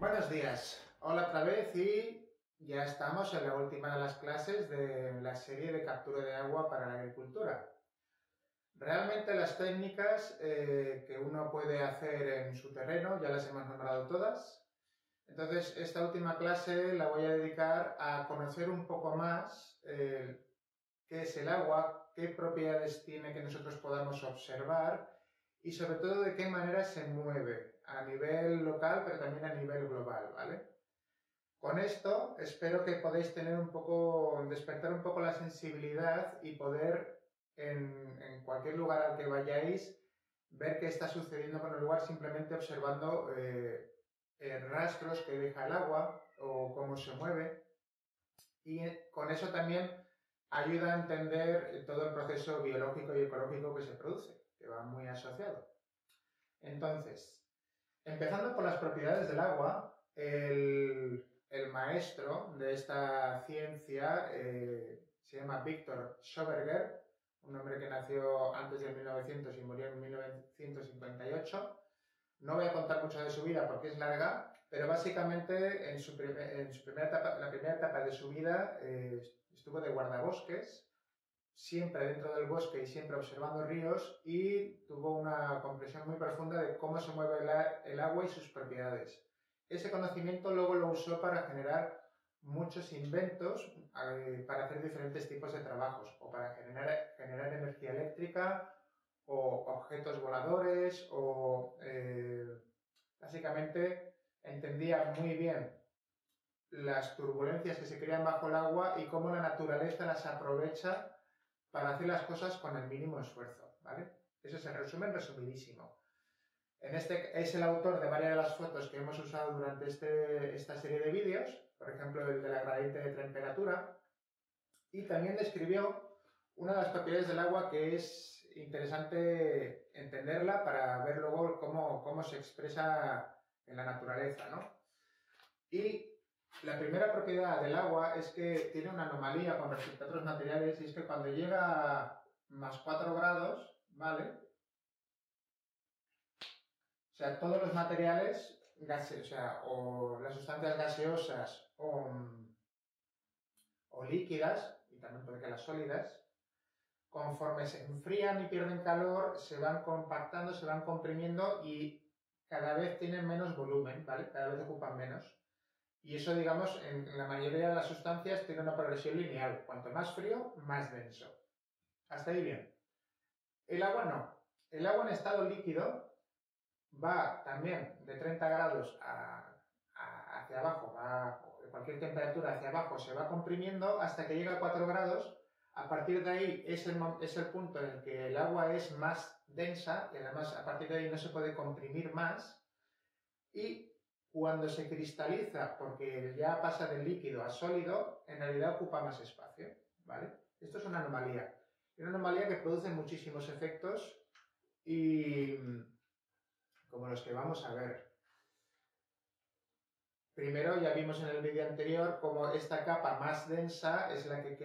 Buenos días, hola otra vez y ya estamos en la última de las clases de la serie de captura de agua para la agricultura. Realmente las técnicas que uno puede hacer en su terreno ya las hemos nombrado todas. Entonces esta última clase la voy a dedicar a conocer un poco más qué es el agua, qué propiedades tiene que nosotros podamos observar y sobre todo de qué manera se mueve a nivel local pero también a nivel global, ¿vale? Con esto espero que podáis tener despertar un poco la sensibilidad y poder en cualquier lugar al que vayáis ver qué está sucediendo con el lugar simplemente observando rastros que deja el agua o cómo se mueve, y con eso también ayuda a entender todo el proceso biológico y ecológico que se produce, que va muy asociado. Entonces, empezando por las propiedades del agua, el maestro de esta ciencia se llama Victor Schoberger, un hombre que nació antes de 1900 y murió en 1958. No voy a contar mucho de su vida porque es larga, pero básicamente en la primera etapa de su vida estuvo de guardabosques, siempre dentro del bosque y siempre observando ríos, y tuvo una comprensión muy profunda de cómo se mueve el agua y sus propiedades. Ese conocimiento luego lo usó para generar muchos inventos, para hacer diferentes tipos de trabajos, o para generar energía eléctrica, o objetos voladores, o básicamente entendía muy bien las turbulencias que se crean bajo el agua y cómo la naturaleza las aprovecha para hacer las cosas con el mínimo esfuerzo, ¿vale? Eso es el resumen resumidísimo. Es el autor de varias de las fotos que hemos usado durante esta serie de vídeos, por ejemplo el de la gradiente de temperatura, y también describió una de las propiedades del agua que es interesante entenderla para ver luego cómo se expresa en la naturaleza, ¿no? Y la primera propiedad del agua es que tiene una anomalía con respecto a otros materiales, y es que cuando llega a más 4 grados, ¿vale? O sea, todos los materiales, o las sustancias gaseosas o líquidas, y también puede que las sólidas, conforme se enfrían y pierden calor, se van compactando, se van comprimiendo y cada vez tienen menos volumen, ¿vale? Cada vez ocupan menos. Y eso, digamos, en la mayoría de las sustancias tiene una progresión lineal. Cuanto más frío, más denso. Hasta ahí bien. El agua no. El agua en estado líquido va también de 30 grados hacia abajo, va de cualquier temperatura hacia abajo, se va comprimiendo hasta que llega a 4 grados. A partir de ahí es el punto en el que el agua es más densa y además a partir de ahí no se puede comprimir más. Y cuando se cristaliza, porque ya pasa del líquido a sólido, en realidad ocupa más espacio, ¿vale? Esto es una anomalía. Una anomalía que produce muchísimos efectos y como los que vamos a ver. Primero ya vimos en el vídeo anterior cómo esta capa más densa es la que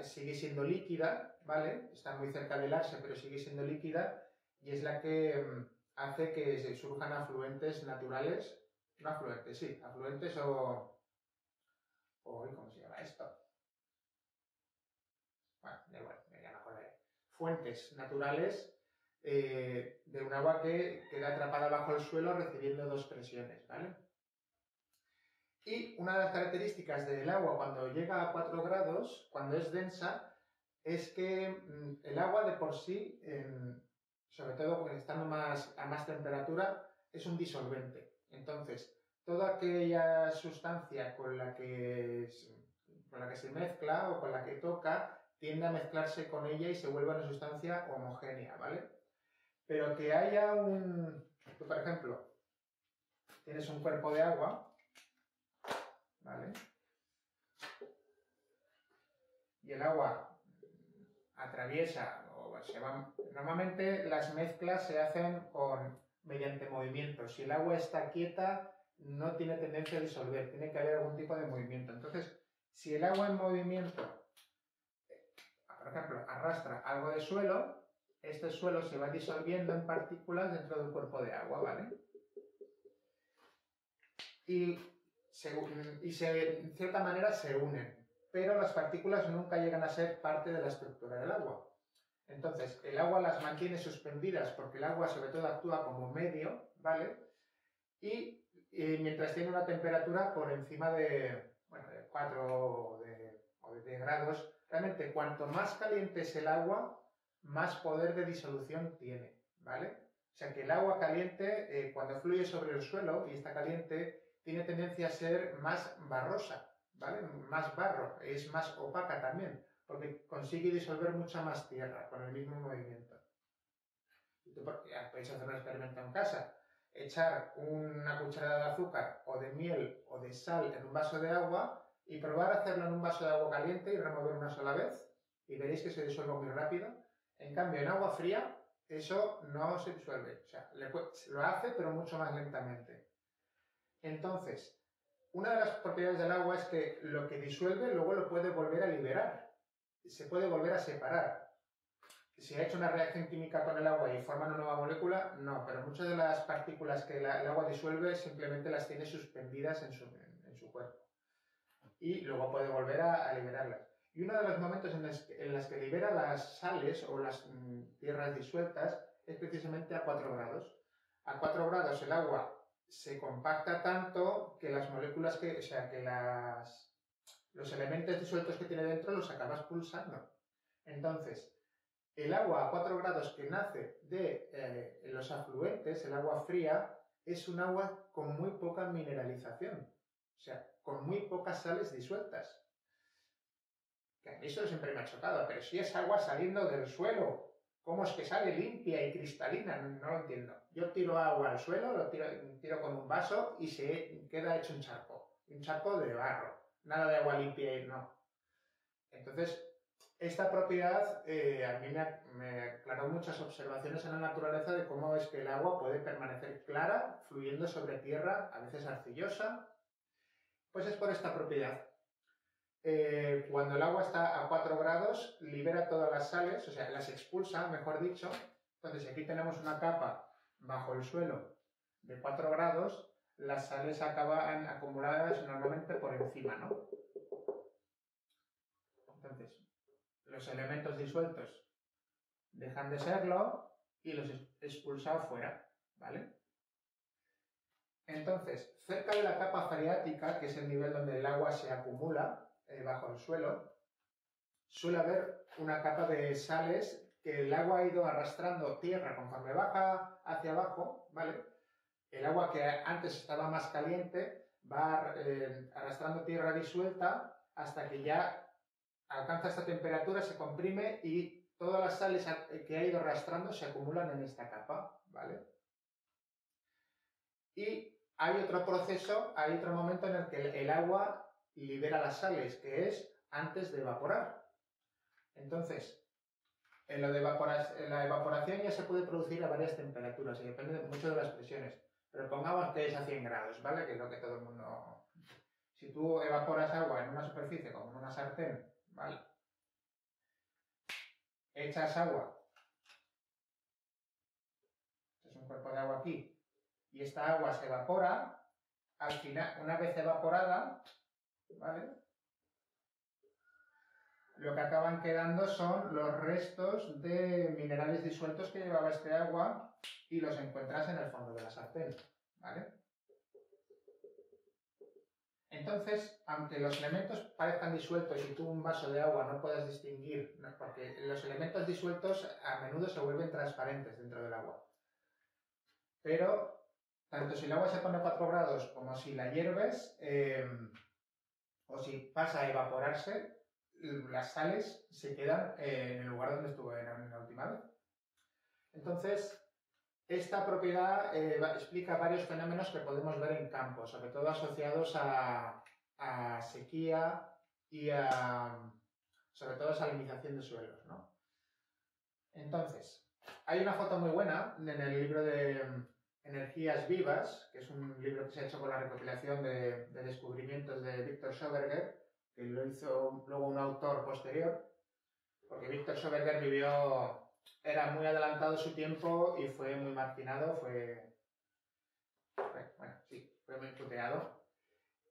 sigue siendo líquida, ¿vale? Está muy cerca del axe, pero sigue siendo líquida y es la que hace que se surjan afluentes naturales. No afluentes, sí, afluentes ¿cómo se llama esto? Bueno, da igual, ya me acordaré. Fuentes naturales de un agua que queda atrapada bajo el suelo recibiendo dos presiones, ¿vale? Y una de las características del agua cuando llega a 4 grados, cuando es densa, es que el agua de por sí, sobre todo estando a más temperatura, es un disolvente. Entonces, toda aquella sustancia con la que se mezcla o con la que toca, tiende a mezclarse con ella y se vuelve una sustancia homogénea, ¿vale? Pero que haya por ejemplo, tienes un cuerpo de agua, ¿vale? Y el agua atraviesa, normalmente las mezclas se hacen mediante movimiento. Si el agua está quieta, no tiene tendencia a disolver, tiene que haber algún tipo de movimiento. Entonces, si el agua en movimiento, por ejemplo, arrastra algo de suelo, este suelo se va disolviendo en partículas dentro del cuerpo de agua, ¿vale? y en cierta manera se unen, pero las partículas nunca llegan a ser parte de la estructura del agua. Entonces, el agua las mantiene suspendidas porque el agua sobre todo actúa como medio, ¿vale? Y mientras tiene una temperatura por encima de 4 o de 10 grados, realmente cuanto más caliente es el agua, más poder de disolución tiene, ¿vale? O sea que el agua caliente, cuando fluye sobre el suelo y está caliente, tiene tendencia a ser más barrosa, ¿vale? Más barro, es más opaca también, porque consigue disolver mucha más tierra con el mismo movimiento. Podéis hacer un experimento en casa, echar una cucharada de azúcar o de miel o de sal en un vaso de agua y probar a hacerlo en un vaso de agua caliente y remover una sola vez y veréis que se disuelve muy rápido. En cambio, en agua fría eso no se disuelve, o sea, lo hace pero mucho más lentamente. Entonces, una de las propiedades del agua es que lo que disuelve luego lo puede volver a liberar, se puede volver a separar. Si ha hecho una reacción química con el agua y forma una nueva molécula, no, pero muchas de las partículas que el agua disuelve simplemente las tiene suspendidas en su cuerpo y luego puede volver a liberarlas. Y uno de los momentos en los que libera las sales o las tierras disueltas es precisamente a 4 grados. A 4 grados el agua se compacta tanto que las moléculas los elementos disueltos que tiene dentro los acaba expulsando. Entonces, el agua a 4 grados que nace de los afluentes, el agua fría, es un agua con muy poca mineralización, o sea, con muy pocas sales disueltas. Que a mí eso siempre me ha chocado, pero si es agua saliendo del suelo, ¿cómo es que sale limpia y cristalina? No lo entiendo. Yo tiro agua al suelo, lo tiro con un vaso y se queda hecho un charco de barro, nada de agua limpia y no. Entonces, esta propiedad a mí me aclaró muchas observaciones en la naturaleza de cómo es que el agua puede permanecer clara, fluyendo sobre tierra, a veces arcillosa. Pues es por esta propiedad. Cuando el agua está a 4 grados, libera todas las sales, o sea, las expulsa, mejor dicho. Entonces, aquí tenemos una capa bajo el suelo de 4 grados, las sales acaban acumuladas normalmente por encima, ¿no? Entonces, los elementos disueltos dejan de serlo y los expulsa afuera, ¿vale? Entonces, cerca de la capa freática, que es el nivel donde el agua se acumula bajo el suelo, suele haber una capa de sales que el agua ha ido arrastrando tierra conforme baja hacia abajo, ¿vale? El agua que antes estaba más caliente va arrastrando tierra disuelta hasta que ya alcanza esta temperatura, se comprime y todas las sales que ha ido arrastrando se acumulan en esta capa, ¿vale? Y hay otro proceso, hay otro momento en el que el agua libera las sales, que es antes de evaporar. Entonces, la evaporación ya se puede producir a varias temperaturas y depende mucho de las presiones. Pero pongamos que es a 100 grados, ¿vale? Que es lo que todo el mundo... Si tú evaporas agua en una superficie como en una sartén, ¿vale? Echas agua, es un cuerpo de agua aquí, y esta agua se evapora, al final, una vez evaporada, ¿vale? Lo que acaban quedando son los restos de minerales disueltos que llevaba este agua y los encuentras en el fondo de la sartén, ¿vale? Entonces, aunque los elementos parezcan disueltos y tú un vaso de agua no puedas distinguir, ¿no? Porque los elementos disueltos a menudo se vuelven transparentes dentro del agua. Pero, tanto si el agua se pone a 4 grados como si la hierves, o si pasa a evaporarse, las sales se quedan en el lugar donde estuvo en la última vez. Entonces, esta propiedad explica varios fenómenos que podemos ver en campo, sobre todo asociados a sequía y sobre todo a salinización de suelos, ¿no? Entonces, hay una foto muy buena en el libro de Energías Vivas, que es un libro que se ha hecho con la recopilación de descubrimientos de Victor Schoberger, que lo hizo luego un autor posterior, porque Victor Schoberger era muy adelantado su tiempo y fue muy marginado, fue muy puteado.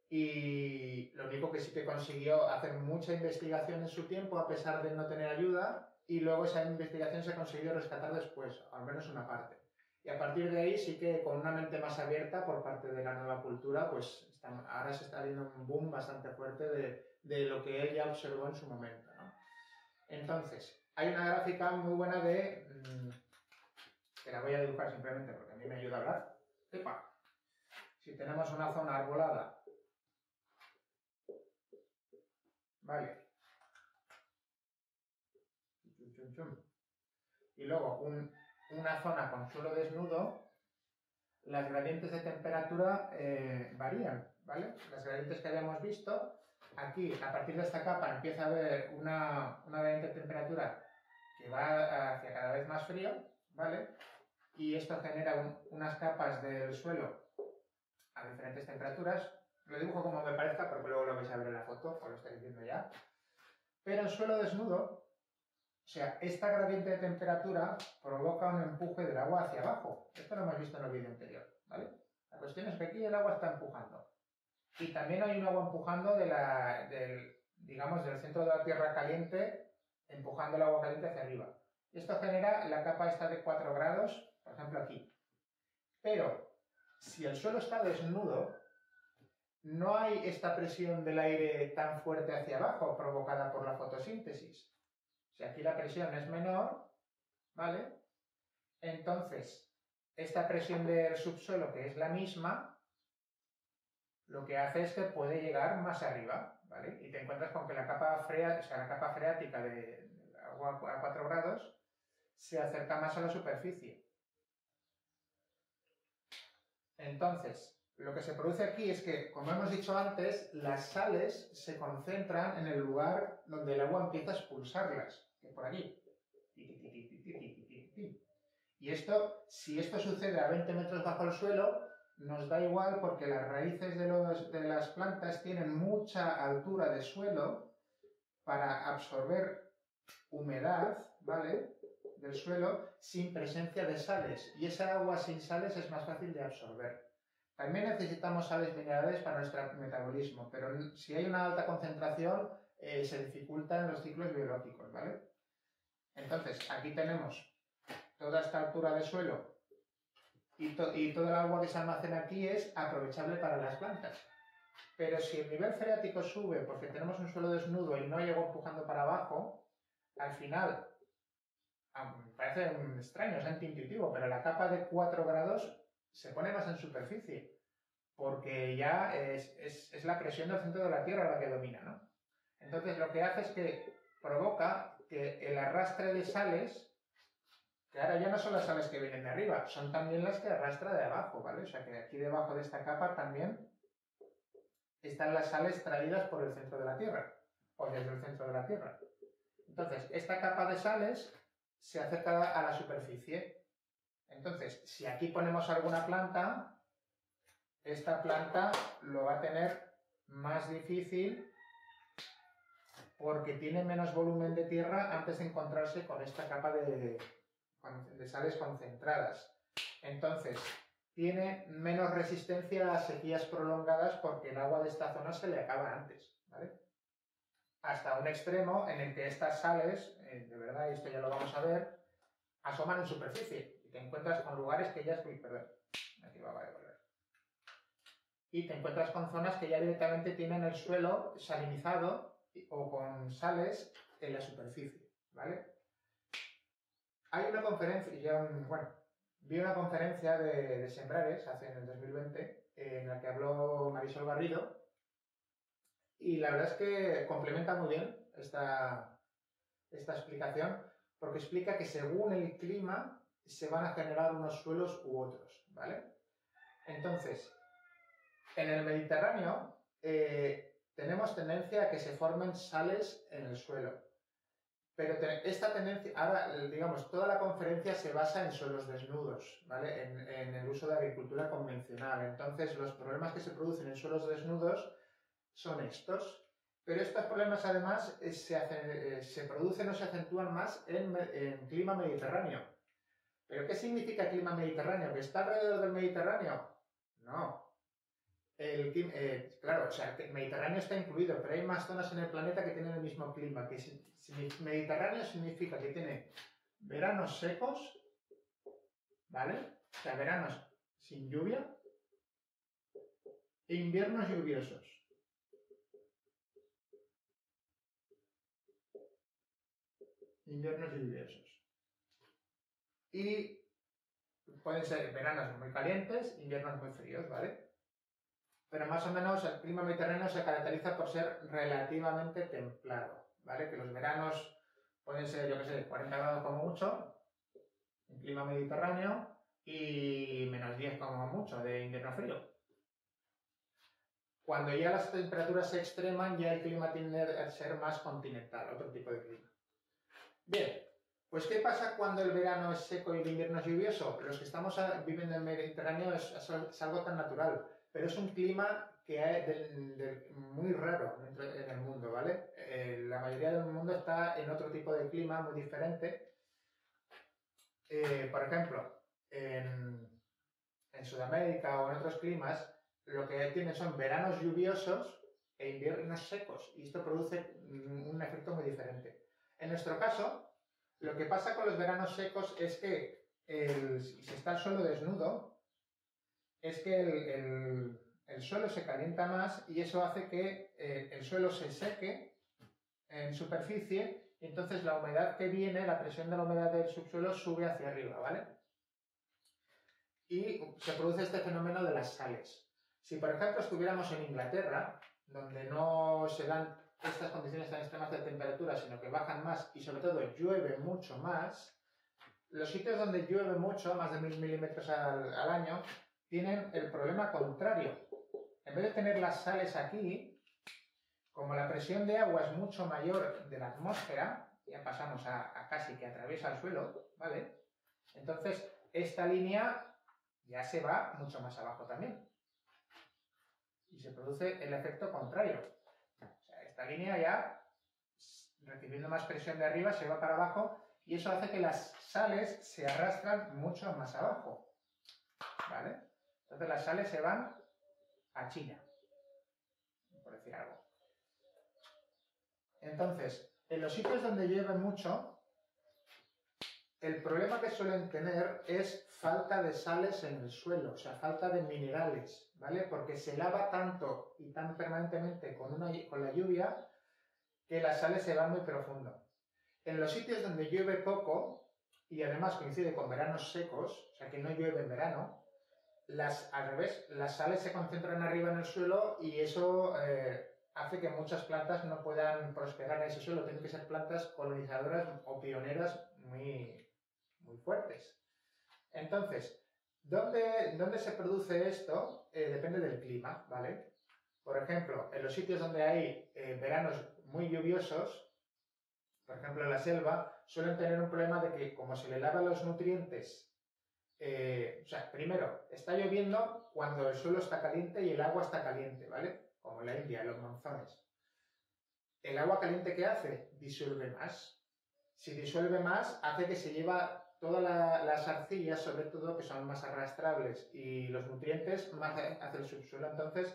y lo único que sí que consiguió hacer mucha investigación en su tiempo, a pesar de no tener ayuda, y luego esa investigación se ha conseguido rescatar después, al menos una parte. Y a partir de ahí sí que con una mente más abierta por parte de la nueva cultura, pues ahora se está viendo un boom bastante fuerte de lo que él ya observó en su momento, ¿no? Entonces, hay una gráfica muy buena que la voy a dibujar simplemente porque a mí me ayuda a hablar. ¡Epa! Si tenemos una zona arbolada, ¿vale? Y luego una zona con suelo desnudo, las gradientes de temperatura varían, ¿vale? Las gradientes que habíamos visto, aquí a partir de esta capa empieza a haber una gradiente de temperatura que va hacia cada vez más frío, ¿vale? Y esto genera unas capas del suelo a diferentes temperaturas. Lo dibujo como me parezca porque luego lo vais a ver en la foto, o lo estáis viendo ya. Pero en suelo desnudo, o sea, esta gradiente de temperatura provoca un empuje del agua hacia abajo. Esto lo hemos visto en el vídeo anterior, ¿vale? La cuestión es que aquí el agua está empujando. Y también hay un agua empujando digamos, del centro de la Tierra caliente, empujando el agua caliente hacia arriba. Y esto genera la capa esta de 4 grados, por ejemplo aquí. Pero, si el suelo está desnudo, no hay esta presión del aire tan fuerte hacia abajo provocada por la fotosíntesis. Si aquí la presión es menor, ¿vale? Entonces, esta presión del subsuelo, que es la misma, lo que hace es que puede llegar más arriba, ¿vale? Y te encuentras con que la capa freática de agua a 4 grados se acerca más a la superficie. Entonces, lo que se produce aquí es que, como hemos dicho antes, las sales se concentran en el lugar donde el agua empieza a expulsarlas, que por aquí. Y esto, si esto sucede a 20 metros bajo el suelo, nos da igual porque las raíces de las plantas tienen mucha altura de suelo para absorber humedad, ¿vale?, del suelo sin presencia de sales. Y esa agua sin sales es más fácil de absorber. También necesitamos sales minerales para nuestro metabolismo, pero si hay una alta concentración se dificultan los ciclos biológicos, ¿vale? Entonces, aquí tenemos toda esta altura de suelo y todo el agua que se almacena aquí es aprovechable para las plantas. Pero si el nivel freático sube porque tenemos un suelo desnudo y no hay agua empujando para abajo, al final, parece extraño, es antiintuitivo, pero la capa de 4 grados se pone más en superficie, porque ya es la presión del centro de la Tierra la que domina, ¿no? Entonces lo que hace es que provoca que el arrastre de sales, que ahora ya no son las sales que vienen de arriba, son también las que arrastra de abajo, ¿vale? O sea que aquí debajo de esta capa también están las sales traídas por el centro de la Tierra, o desde el centro de la Tierra. Entonces, esta capa de sales se acerca a la superficie. Entonces, si aquí ponemos alguna planta, esta planta lo va a tener más difícil porque tiene menos volumen de tierra antes de encontrarse con esta capa de sales concentradas. Entonces, tiene menos resistencia a sequías prolongadas porque el agua de esta zona se le acaba antes, ¿vale? Hasta un extremo en el que estas sales, de verdad, y esto ya lo vamos a ver, asoman en superficie y te encuentras con lugares que ya... perdón, aquí va a devolver. Y te encuentras con zonas que ya directamente tienen el suelo salinizado o con sales en la superficie, ¿vale? Hay una conferencia, vi una conferencia de Sembrares en el 2020 en la que habló Marisol Garrido y la verdad es que complementa muy bien esta explicación porque explica que según el clima se van a generar unos suelos u otros, ¿vale? Entonces, en el Mediterráneo tenemos tendencia a que se formen sales en el suelo. Pero esta tendencia, ahora, digamos, toda la conferencia se basa en suelos desnudos, ¿vale? En el uso de agricultura convencional. Entonces, los problemas que se producen en suelos desnudos son estos. Pero estos problemas, además, se producen o se acentúan más en clima mediterráneo. ¿Pero qué significa clima mediterráneo? ¿Que está alrededor del Mediterráneo? No. Claro, o sea, el Mediterráneo está incluido, pero hay más zonas en el planeta que tienen el mismo clima. Mediterráneo significa que tiene veranos secos, ¿vale? O sea, veranos sin lluvia e inviernos lluviosos. Inviernos lluviosos. Y pueden ser veranos muy calientes, inviernos muy fríos, ¿vale? Pero más o menos el clima mediterráneo se caracteriza por ser relativamente templado, ¿vale? Que los veranos pueden ser, yo qué sé, 40 grados como mucho, en clima mediterráneo, y -10 como mucho de invierno frío. Cuando ya las temperaturas se extreman, ya el clima tiende a ser más continental, otro tipo de clima. Bien, pues ¿qué pasa cuando el verano es seco y el invierno es lluvioso? Los que estamos viviendo en el Mediterráneo es algo tan natural, pero es un clima que es muy raro en el mundo, ¿vale? La mayoría del mundo está en otro tipo de clima muy diferente. Por ejemplo, en Sudamérica o en otros climas, lo que tienen son veranos lluviosos e inviernos secos, y esto produce un efecto muy diferente. En nuestro caso, lo que pasa con los veranos secos es que si está el suelo desnudo, es que el suelo se calienta más y eso hace que el suelo se seque en superficie y entonces la humedad que viene, la presión de la humedad del subsuelo sube hacia arriba, ¿vale? Y se produce este fenómeno de las sales. Si por ejemplo estuviéramos en Inglaterra, donde no se dan estas condiciones tan extremas de temperatura, sino que bajan más y sobre todo llueve mucho más, los sitios donde llueve mucho, más de 1000 milímetros al año, tienen el problema contrario. En vez de tener las sales aquí, como la presión de agua es mucho mayor de la atmósfera, ya pasamos a casi que atraviesa el suelo, ¿vale? Entonces, esta línea ya se va mucho más abajo también. Y se produce el efecto contrario. O sea, esta línea ya, recibiendo más presión de arriba, se va para abajo y eso hace que las sales se arrastran mucho más abajo, ¿vale? Entonces las sales se van a China, por decir algo. Entonces, en los sitios donde llueve mucho, el problema que suelen tener es falta de sales en el suelo, o sea, falta de minerales, ¿vale? Porque se lava tanto y tan permanentemente con la lluvia que las sales se van muy profundo. En los sitios donde llueve poco, y además coincide con veranos secos, o sea que no llueve en verano, al revés, las sales se concentran arriba en el suelo y eso hace que muchas plantas no puedan prosperar en ese suelo. Tienen que ser plantas colonizadoras o pioneras muy, muy fuertes. Entonces, ¿dónde se produce esto? Depende del clima, ¿vale? Por ejemplo, en los sitios donde hay veranos muy lluviosos, por ejemplo en la selva, suelen tener un problema de que como se le lavan los nutrientes, o sea, primero, está lloviendo cuando el suelo está caliente y el agua está caliente, ¿vale? Como en la India, en los monzones. ¿El agua caliente qué hace? Disuelve más. Si disuelve más, hace que se lleva todas las arcillas, sobre todo, que son más arrastrables, y los nutrientes más hacia el subsuelo. Entonces,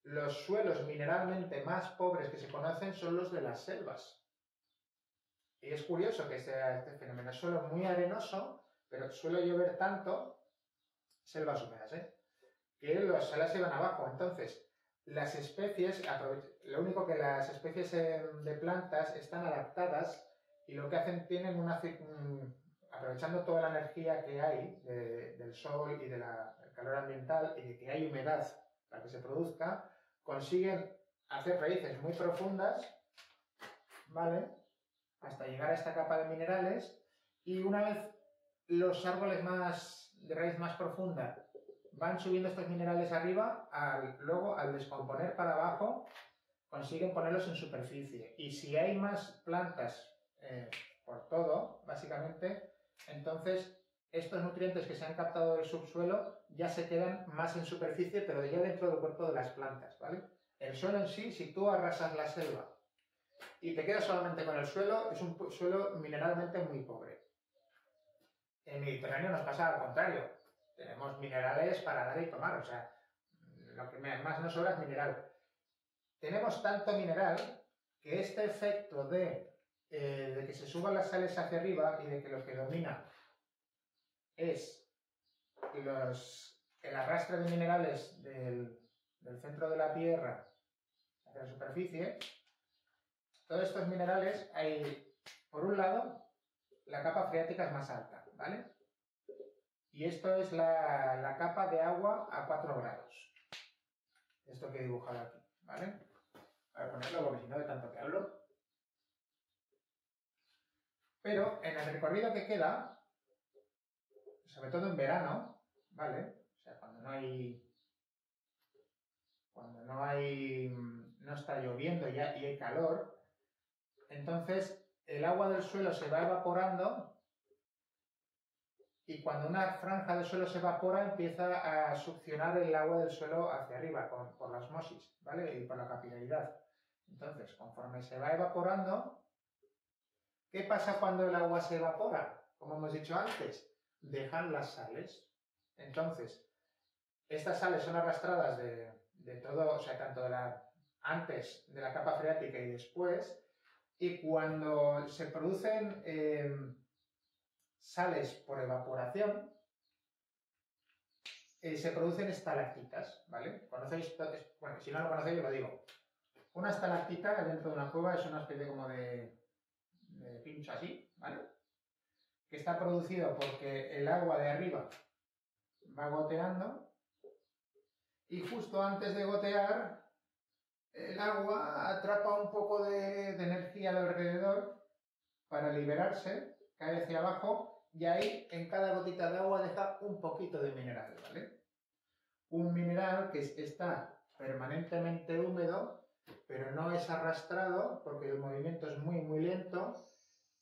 los suelos mineralmente más pobres que se conocen son los de las selvas. Y es curioso que sea este fenómeno. Es suelo muy arenoso, pero suele llover tanto, selvas húmedas, que las salas se van abajo. Entonces, las especies, lo único que las especies de plantas están adaptadas y lo que hacen, aprovechando toda la energía que hay del sol y del calor ambiental y de que hay humedad para que se produzca, consiguen hacer raíces muy profundas, ¿vale? Hasta llegar a esta capa de minerales, y una vez los árboles de raíz más profunda van subiendo estos minerales arriba, luego al descomponer para abajo consiguen ponerlos en superficie, y si hay más plantas por todo, básicamente, entonces estos nutrientes que se han captado del subsuelo ya se quedan más en superficie, pero ya dentro del cuerpo de las plantas, ¿vale? El suelo en sí, si tú arrasas la selva y te quedas solamente con el suelo, es un suelo mineralmente muy pobre. En el Mediterráneo nos pasa al contrario. Tenemos minerales para dar y tomar, o sea, lo que más nos sobra es mineral. Tenemos tanto mineral que este efecto de que se suban las sales hacia arriba y de que lo que domina es el arrastre de minerales del centro de la Tierra hacia la superficie, todos estos minerales hay, por un lado, la capa freática es más alta, ¿vale? Y esto es la capa de agua a 4 grados. Esto que he dibujado aquí, ¿vale? Voy a ponerlo porque si no de tanto que hablo. Pero en el recorrido que queda, sobre todo en verano, ¿vale? O sea, cuando no está lloviendo ya y hay calor, entonces el agua del suelo se va evaporando y cuando una franja del suelo se evapora empieza a succionar el agua del suelo hacia arriba por la osmosis, ¿vale? Y por la capilaridad. Entonces, conforme se va evaporando, ¿qué pasa cuando el agua se evapora? Como hemos dicho antes, dejan las sales. Entonces, estas sales son arrastradas de todo, o sea, tanto antes de la capa freática y después, y cuando se producen sales por evaporación, se producen estalactitas, ¿vale? ¿Conocéis? Bueno, si no lo conocéis, yo lo digo. Una estalactita dentro de una cueva es una especie como de pincho así, ¿vale? Que está producido porque el agua de arriba va goteando y justo antes de gotear el agua atrapa un poco de energía de alrededor para liberarse, cae hacia abajo y ahí en cada gotita de agua deja un poquito de mineral, ¿vale? Un mineral que está permanentemente húmedo, pero no es arrastrado porque el movimiento es muy, muy lento.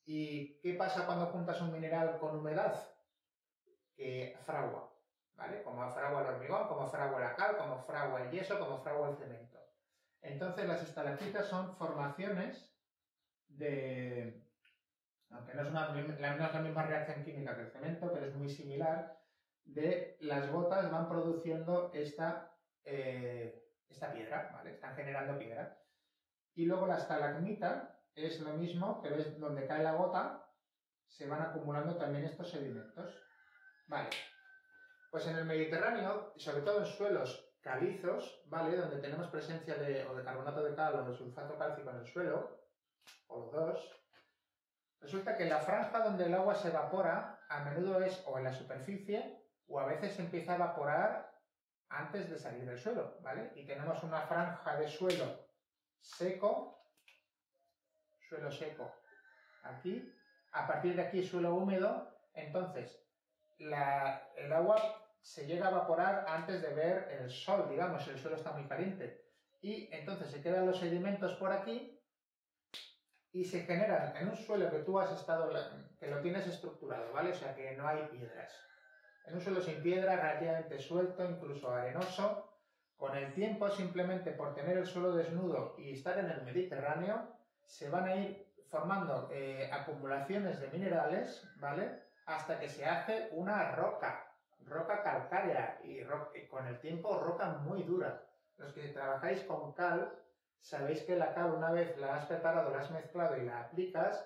¿Y qué pasa cuando juntas un mineral con humedad? Que fragua, ¿vale? Como fragua el hormigón, como fragua la cal, como fragua el yeso, como fragua el cemento. Entonces las estalactitas son formaciones aunque no es la misma reacción química que el cemento, pero es muy similar, las gotas van produciendo esta piedra, ¿vale? Están generando piedra. Y luego la estalagmita es lo mismo, pero es donde cae la gota, se van acumulando también estos sedimentos. Vale. Pues en el Mediterráneo, y sobre todo en suelos calizos, ¿vale? Donde tenemos presencia o de carbonato de cal o de sulfato cálcico en el suelo, o los dos, resulta que la franja donde el agua se evapora a menudo es o en la superficie o a veces empieza a evaporar antes de salir del suelo, ¿vale? Y tenemos una franja de suelo seco aquí, a partir de aquí suelo húmedo, entonces el agua se llega a evaporar antes de ver el sol, digamos, el suelo está muy caliente, y entonces se quedan los sedimentos por aquí y se generan en un suelo que tú has estado, que lo tienes estructurado, ¿vale? O sea que no hay piedras. En un suelo sin piedra, relativamente suelto, incluso arenoso, con el tiempo, simplemente por tener el suelo desnudo y estar en el Mediterráneo, se van a ir formando acumulaciones de minerales, ¿vale? Hasta que se hace una roca calcárea y con el tiempo roca muy dura. Los que trabajáis con cal, sabéis que la cal, una vez la has preparado, la has mezclado y la aplicas,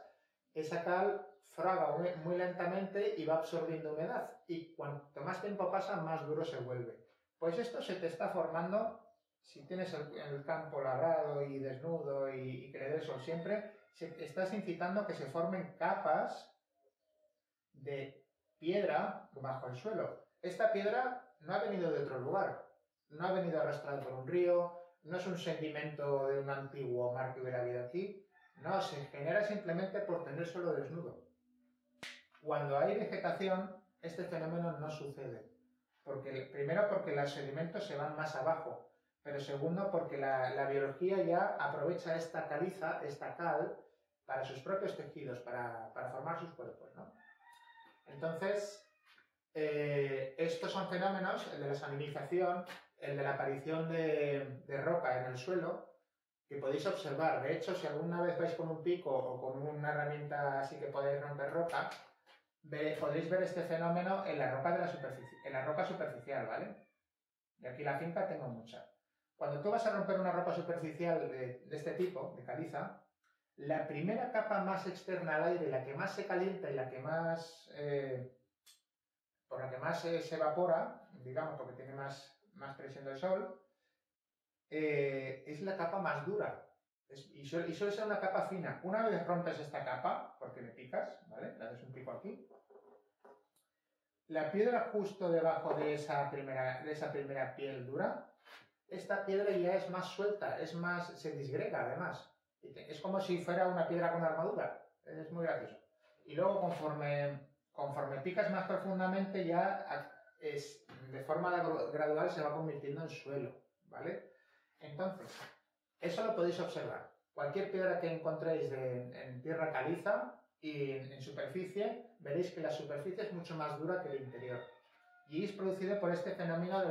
esa cal fraga muy lentamente y va absorbiendo humedad. Y cuanto más tiempo pasa, más duro se vuelve. Pues esto se te está formando, si tienes el campo labrado y desnudo y que le dé el sol siempre, estás incitando que se formen capas de piedra bajo el suelo. Esta piedra no ha venido de otro lugar, no ha venido arrastrada por un río, no es un sedimento de un antiguo mar que hubiera habido aquí, no, se genera simplemente por tener suelo desnudo. Cuando hay vegetación, este fenómeno no sucede. Primero porque los sedimentos se van más abajo, pero segundo porque la biología ya aprovecha esta caliza, esta cal, para sus propios tejidos, para formar sus cuerpos, ¿no? Entonces, estos son fenómenos, el de la salinización, el de la aparición de roca en el suelo, que podéis observar. De hecho, si alguna vez vais con un pico o con una herramienta así que podéis romper roca, podréis ver este fenómeno en la roca superficial, ¿vale? Y aquí la finca tengo mucha. Cuando tú vas a romper una roca superficial de este tipo, de caliza, la primera capa más externa al aire, la que más se calienta y la que más, por la que más se evapora, digamos, porque tiene más presión del sol, es la capa más dura. Y suele ser una capa fina. Una vez rompes esta capa, porque le picas, ¿vale? Le das un pico aquí. La piedra justo debajo de esa primera piel dura, esta piedra ya es más suelta, se disgrega además. Es como si fuera una piedra con armadura. Es muy gracioso. Y luego conforme picas más profundamente ya de forma gradual se va convirtiendo en suelo, ¿vale? Entonces, eso lo podéis observar. Cualquier piedra que encontréis en tierra caliza y en superficie, veréis que la superficie es mucho más dura que el interior. Y es producido por este fenómeno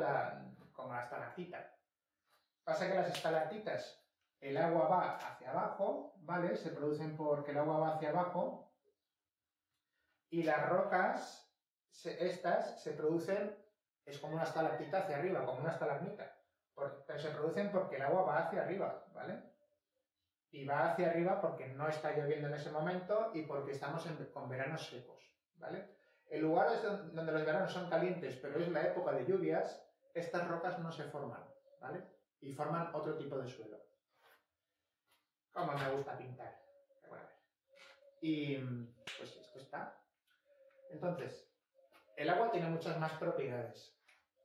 como la estalactita. Pasa que las estalactitas, el agua va hacia abajo, ¿vale? Se producen porque el agua va hacia abajo y las rocas, estas se producen, es como una estalactita hacia arriba, como una estalagmita. Pero se producen porque el agua va hacia arriba, ¿vale? Y va hacia arriba porque no está lloviendo en ese momento y porque estamos con veranos secos, ¿vale? En lugares donde los veranos son calientes, pero es la época de lluvias, estas rocas no se forman, ¿vale? Y forman otro tipo de suelo. Como me gusta pintar. Bueno, y pues esto está. Entonces, el agua tiene muchas más propiedades,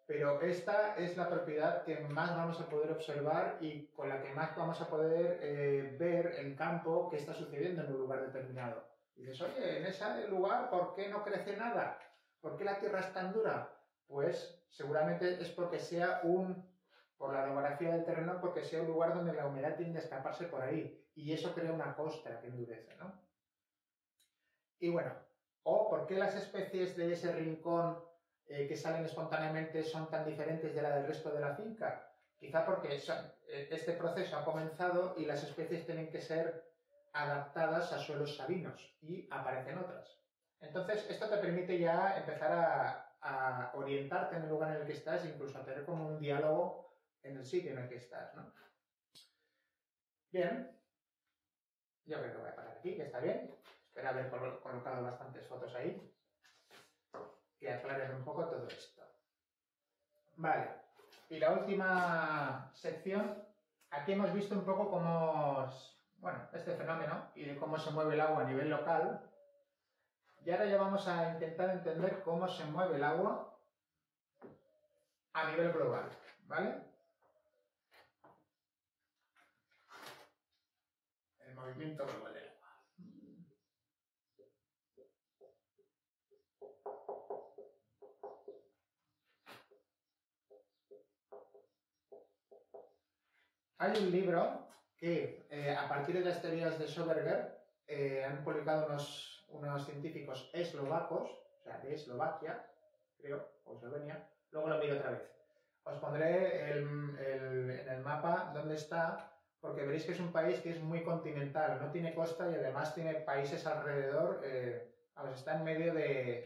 pero esta es la propiedad que más vamos a poder observar y con la que más vamos a poder ver en campo qué está sucediendo en un lugar determinado. Y dices, oye, en ese lugar, ¿por qué no crece nada? ¿Por qué la tierra es tan dura? Pues seguramente es porque por la orografía del terreno, porque sea un lugar donde la humedad tiende a escaparse por ahí. Y eso crea una costra que endurece, ¿no? Y bueno, o por qué las especies de ese rincón que salen espontáneamente son tan diferentes de la del resto de la finca. Quizá porque este proceso ha comenzado y las especies tienen que ser adaptadas a suelos salinos y aparecen otras. Entonces, esto te permite ya empezar a orientarte en el lugar en el que estás e incluso a tener como un diálogo en el sitio en el que estás, ¿no? Bien, yo creo que voy a parar aquí, que está bien. Espero haber colocado bastantes fotos ahí que aclaren un poco todo esto. Vale, y la última sección, aquí hemos visto un poco bueno, este fenómeno y de cómo se mueve el agua a nivel local. Y ahora ya vamos a intentar entender cómo se mueve el agua a nivel global, ¿vale? El movimiento global del agua. Hay un libro que, a partir de las teorías de Söderberg, han publicado unos científicos eslovacos, o sea, de Eslovaquia, creo, o Eslovenia. Luego lo miro otra vez. Os pondré en el mapa dónde está, porque veréis que es un país que es muy continental, no tiene costa y además tiene países alrededor, está en medio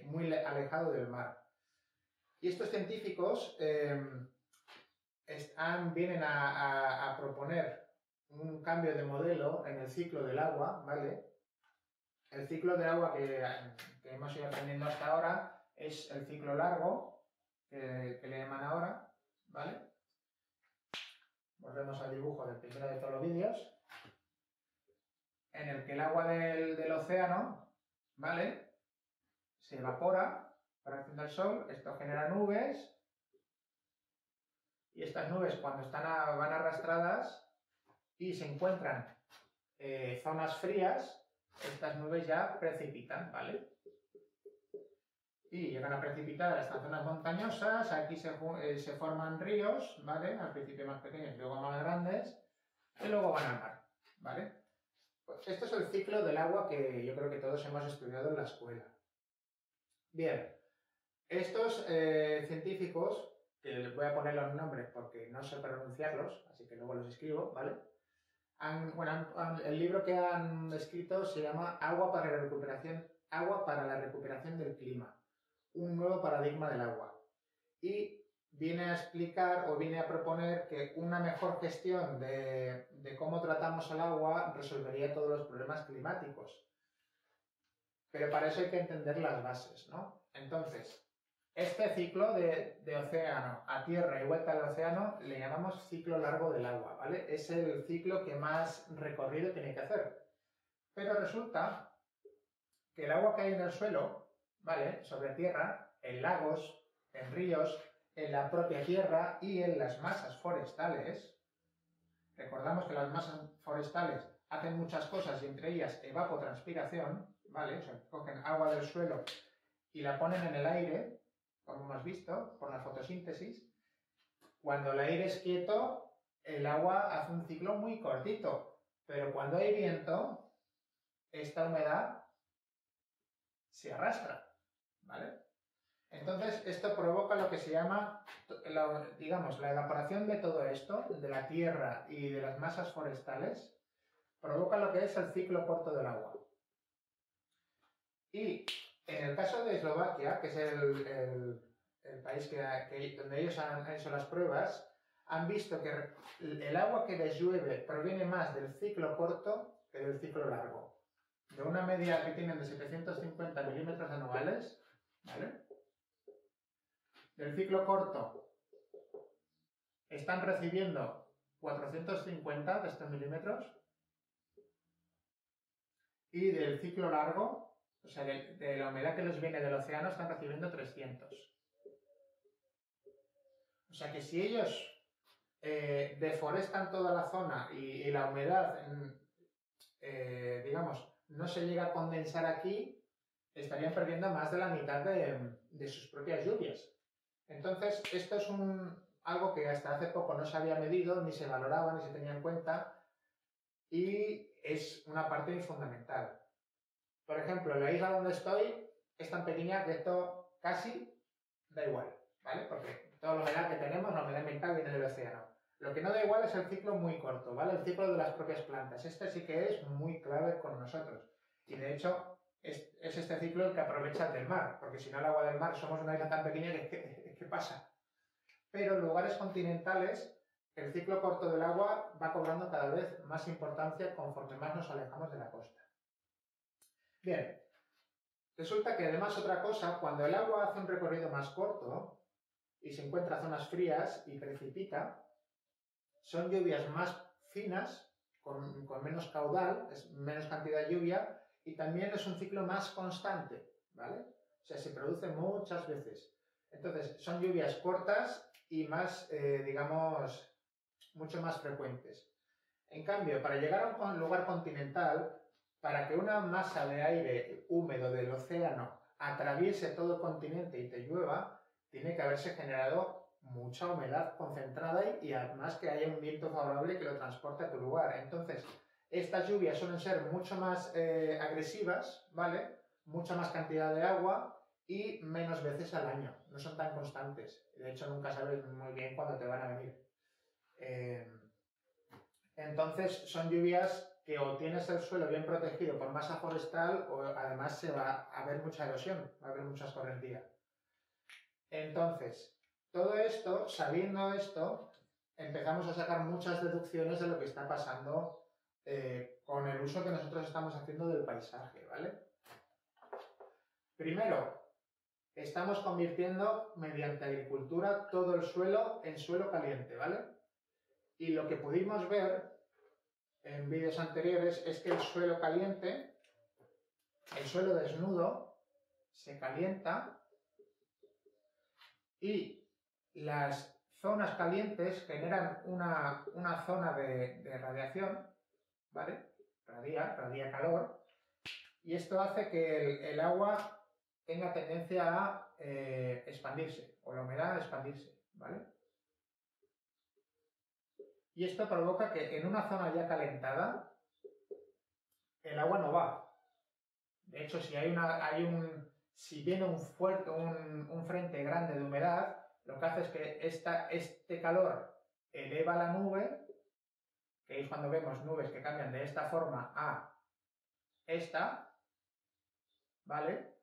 muy alejado del mar. Y estos científicos vienen a proponer un cambio de modelo en el ciclo del agua, ¿vale? El ciclo del agua que hemos ido aprendiendo hasta ahora es el ciclo largo, que le llaman ahora, ¿vale? Volvemos al dibujo del primero de todos los vídeos, en el que el agua del océano, ¿vale? Se evapora por acción del sol, esto genera nubes, y estas nubes cuando van arrastradas y se encuentran zonas frías, estas nubes ya precipitan, ¿vale? Y llegan a precipitar a estas zonas montañosas, aquí se forman ríos, ¿vale? Al principio más pequeños, luego más grandes, y luego van al mar, ¿vale? Pues esto es el ciclo del agua que yo creo que todos hemos estudiado en la escuela. Bien, estos científicos, que les voy a poner los nombres porque no sé pronunciarlos, así que luego los escribo, ¿vale? El libro que han escrito se llama Agua para la recuperación del clima, un nuevo paradigma del agua. Y viene a explicar o viene a proponer que una mejor gestión de cómo tratamos el agua resolvería todos los problemas climáticos. Pero para eso hay que entender las bases, ¿no? Entonces, este ciclo de océano a tierra y vuelta al océano le llamamos ciclo largo del agua, ¿vale? Es el ciclo que más recorrido tiene que hacer. Pero resulta que el agua que hay en el suelo, ¿vale? Sobre tierra, en lagos, en ríos, en la propia tierra y en las masas forestales. Recordamos que las masas forestales hacen muchas cosas y entre ellas evapotranspiración, ¿vale? O sea, cogen agua del suelo y la ponen en el aire, como hemos visto, por la fotosíntesis. Cuando el aire es quieto, el agua hace un ciclo muy cortito, pero cuando hay viento, esta humedad se arrastra, ¿vale? Entonces, esto provoca lo que se llama, digamos, la evaporación de todo esto, de la tierra y de las masas forestales, provoca lo que es el ciclo corto del agua. Y en el caso de Eslovaquia, que es el país donde ellos han hecho las pruebas, han visto que el agua que les llueve proviene más del ciclo corto que del ciclo largo. De una media que tienen de 750 milímetros anuales, ¿vale? Del ciclo corto están recibiendo 450 de estos milímetros y del ciclo largo, o sea, de la humedad que les viene del océano, están recibiendo 300. O sea que si ellos deforestan toda la zona y la humedad, digamos, no se llega a condensar aquí, estarían perdiendo más de la mitad de sus propias lluvias. Entonces, esto es algo que hasta hace poco no se había medido, ni se valoraba, ni se tenía en cuenta, y es una parte fundamental. Por ejemplo, la isla donde estoy es tan pequeña que esto casi da igual, ¿vale? Porque toda la humedad que tenemos, la humedad ambiental, viene del océano. Lo que no da igual es el ciclo muy corto, ¿vale? El ciclo de las propias plantas. Este sí que es muy clave con nosotros. Y de hecho, es este ciclo el que aprovecha del mar, porque si no el agua del mar, somos una isla tan pequeña que ¿qué pasa? Pero en lugares continentales, el ciclo corto del agua va cobrando cada vez más importancia conforme más nos alejamos de la costa. Bien, resulta que además otra cosa, cuando el agua hace un recorrido más corto y se encuentra zonas frías y precipita, son lluvias más finas, con menos caudal, es menos cantidad de lluvia, y también es un ciclo más constante, ¿vale? O sea, se produce muchas veces. Entonces, son lluvias cortas y más, digamos, mucho más frecuentes. En cambio, para llegar a un lugar continental, para que una masa de aire húmedo del océano atraviese todo el continente y te llueva, tiene que haberse generado mucha humedad concentrada y además que haya un viento favorable que lo transporte a tu lugar. Entonces, estas lluvias suelen ser mucho más agresivas, ¿vale? Mucha más cantidad de agua y menos veces al año. No son tan constantes. De hecho, nunca sabes muy bien cuándo te van a venir. Entonces, son lluvias que o tienes el suelo bien protegido por masa forestal o además se va a haber mucha erosión, va a haber mucha escorrentía. Entonces, todo esto, sabiendo esto, empezamos a sacar muchas deducciones de lo que está pasando con el uso que nosotros estamos haciendo del paisaje, ¿vale? Primero, estamos convirtiendo mediante agricultura todo el suelo en suelo caliente, ¿vale? Y lo que pudimos ver en vídeos anteriores es que el suelo caliente, el suelo desnudo, se calienta y las zonas calientes generan una zona de radiación, ¿vale? Radia calor, y esto hace que el agua tenga tendencia a expandirse, o la humedad a expandirse, ¿vale? Y esto provoca que en una zona ya calentada, el agua no va. De hecho, si viene un frente grande de humedad, lo que hace es que este calor eleva la nube, que es cuando vemos nubes que cambian de esta forma a esta, ¿vale?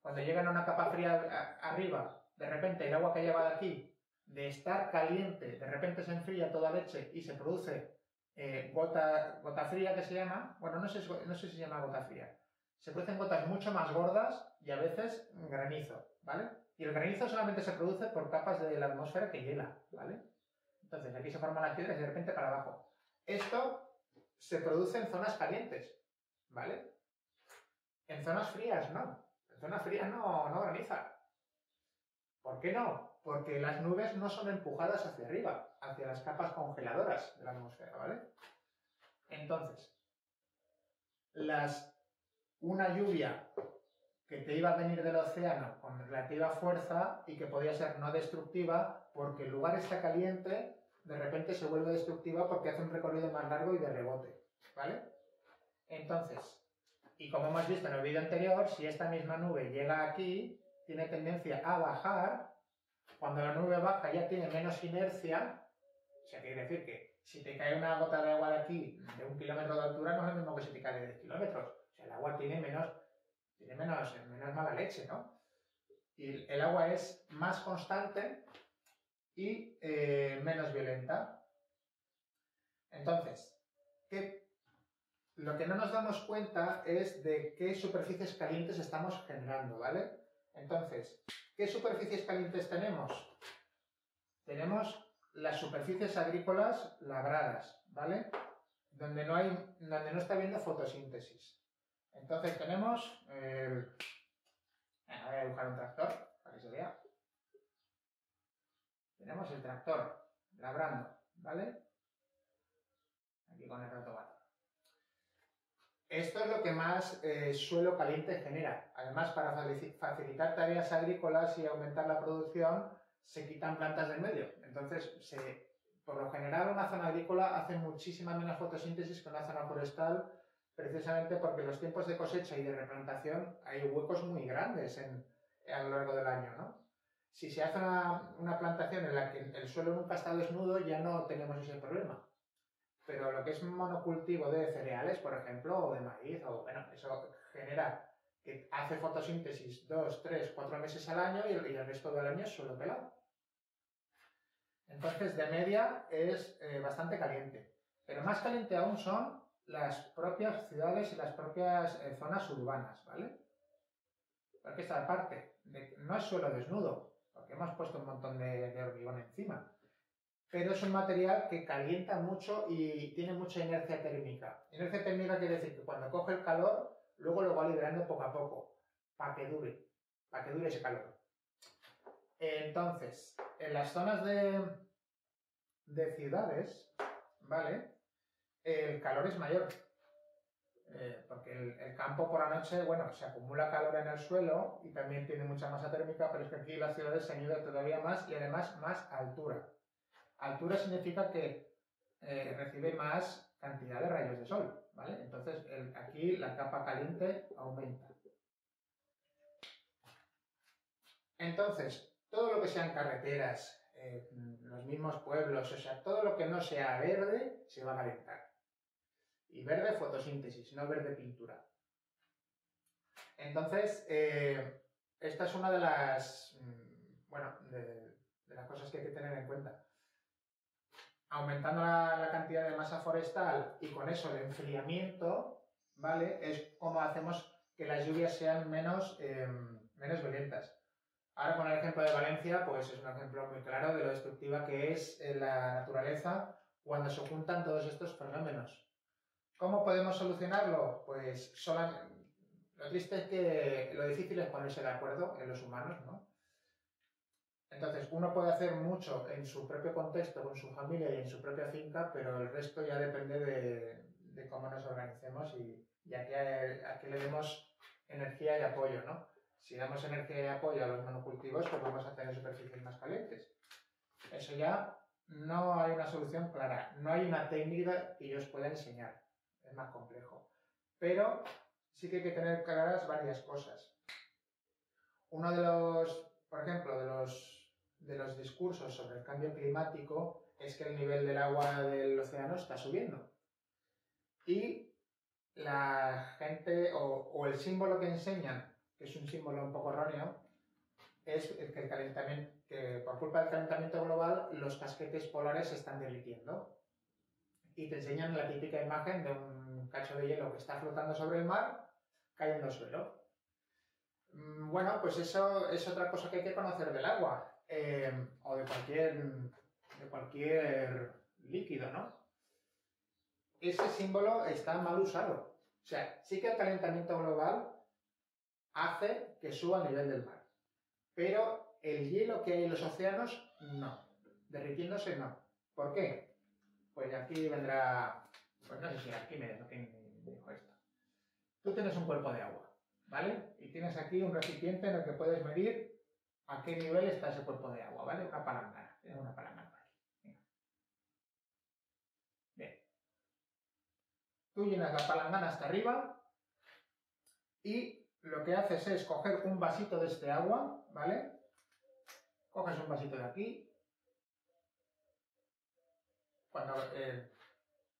Cuando llegan a una capa fría arriba, de repente el agua que lleva de aquí de estar caliente, de repente se enfría toda leche y se produce gota fría, que se llama, bueno, no sé si se llama gota fría, se producen gotas mucho más gordas y a veces granizo, ¿vale? Y el granizo solamente se produce por capas de la atmósfera que hiela, ¿vale? Entonces aquí se forman las piedras y de repente para abajo. Esto se produce en zonas calientes, ¿vale? En zonas frías no. En zonas frías no graniza. ¿Por qué no? Porque las nubes no son empujadas hacia arriba, hacia las capas congeladoras de la atmósfera, ¿vale? Entonces, una lluvia que te iba a venir del océano con relativa fuerza y que podía ser no destructiva, porque el lugar está caliente, de repente se vuelve destructiva porque hace un recorrido más largo y de rebote, ¿vale? Entonces, y como hemos visto en el vídeo anterior, si esta misma nube llega aquí, tiene tendencia a bajar. Cuando la nube baja ya tiene menos inercia, o sea, quiere decir que si te cae una gota de agua de aquí de 1 kilómetro de altura, no es lo mismo que si te cae de 10 kilómetros. O sea, el agua tiene menos mala leche, ¿no? Y el agua es más constante y menos violenta. Entonces, lo que no nos damos cuenta es de qué superficies calientes estamos generando, ¿vale? Entonces, ¿qué superficies calientes tenemos? Tenemos las superficies agrícolas labradas, ¿vale? Donde no está habiendo fotosíntesis. Entonces tenemos... voy a dibujar un tractor para que se vea. Tenemos el tractor labrando, ¿vale? Aquí con el rotovator. Esto es lo que más suelo caliente genera. Además, para facilitar tareas agrícolas y aumentar la producción, se quitan plantas del medio. Entonces, por lo general, una zona agrícola hace muchísima menos fotosíntesis que una zona forestal, precisamente porque en los tiempos de cosecha y de replantación hay huecos muy grandes a lo largo del año, ¿no? Si se hace una plantación en la que el suelo nunca está desnudo, ya no tenemos ese problema. Pero lo que es monocultivo de cereales, por ejemplo, o de maíz, eso genera que hace fotosíntesis 2, 3, 4 meses al año y el resto del año es suelo pelado. Entonces, de media es bastante caliente. Pero más caliente aún son las propias ciudades y las propias zonas urbanas, ¿vale? Porque esta parte no es suelo desnudo, porque hemos puesto un montón de hormigón encima. Pero es un material que calienta mucho y tiene mucha inercia térmica. Inercia térmica quiere decir que cuando coge el calor, luego lo va liberando poco a poco, para que dure ese calor. Entonces, en las zonas de ciudades, ¿vale? El calor es mayor, porque el campo por la noche, bueno, se acumula calor en el suelo y también tiene mucha masa térmica, pero es que aquí las ciudades se han ido todavía más y además más altura. Altura significa que recibe más cantidad de rayos de sol, ¿vale? Entonces aquí la capa caliente aumenta. Entonces, todo lo que sean carreteras, los mismos pueblos, o sea, todo lo que no sea verde se va a calentar. Y verde fotosíntesis, no verde pintura. Entonces, esta es una de las, de las cosas que hay que tener en cuenta. Aumentando la cantidad de masa forestal y con eso el enfriamiento, ¿vale? Es como hacemos que las lluvias sean menos violentas. Ahora con el ejemplo de Valencia, pues es un ejemplo muy claro de lo destructiva que es la naturaleza cuando se juntan todos estos fenómenos. ¿Cómo podemos solucionarlo? Pues lo triste es que lo difícil es ponerse de acuerdo en los humanos, ¿no? Entonces, uno puede hacer mucho en su propio contexto, con su familia y en su propia finca, pero el resto ya depende de cómo nos organicemos y a qué le demos energía y apoyo, ¿no? Si damos energía y apoyo a los monocultivos, pues vamos a tener superficies más calientes. Eso ya no hay una solución clara, no hay una técnica que yo os pueda enseñar, es más complejo. Pero sí que hay que tener claras varias cosas. Uno de los, por ejemplo, de los discursos sobre el cambio climático es que el nivel del agua del océano está subiendo. Y la gente, o el símbolo que enseñan, que es un símbolo un poco erróneo, es que el calentamiento, que por culpa del calentamiento global los casquetes polares se están derritiendo. Y te enseñan la típica imagen de un cacho de hielo que está flotando sobre el mar, cayendo al suelo. Bueno, pues eso es otra cosa que hay que conocer del agua, o de cualquier líquido, ¿no? Ese símbolo está mal usado. O sea, sí que el calentamiento global hace que suba el nivel del mar, pero el hielo que hay en los océanos, no. Derritiéndose, no. ¿Por qué? Pues aquí vendrá... Pues no sé si Arquímedes o quién dijo esto. Tú tienes un cuerpo de agua, ¿vale? Y tienes aquí un recipiente en el que puedes medir a qué nivel está ese cuerpo de agua, ¿vale? Una palangana. Tienes una palangana por aquí. Venga. Bien. Tú llenas la palangana hasta arriba y lo que haces es coger un vasito de este agua, ¿vale? Coges un vasito de aquí. Cuando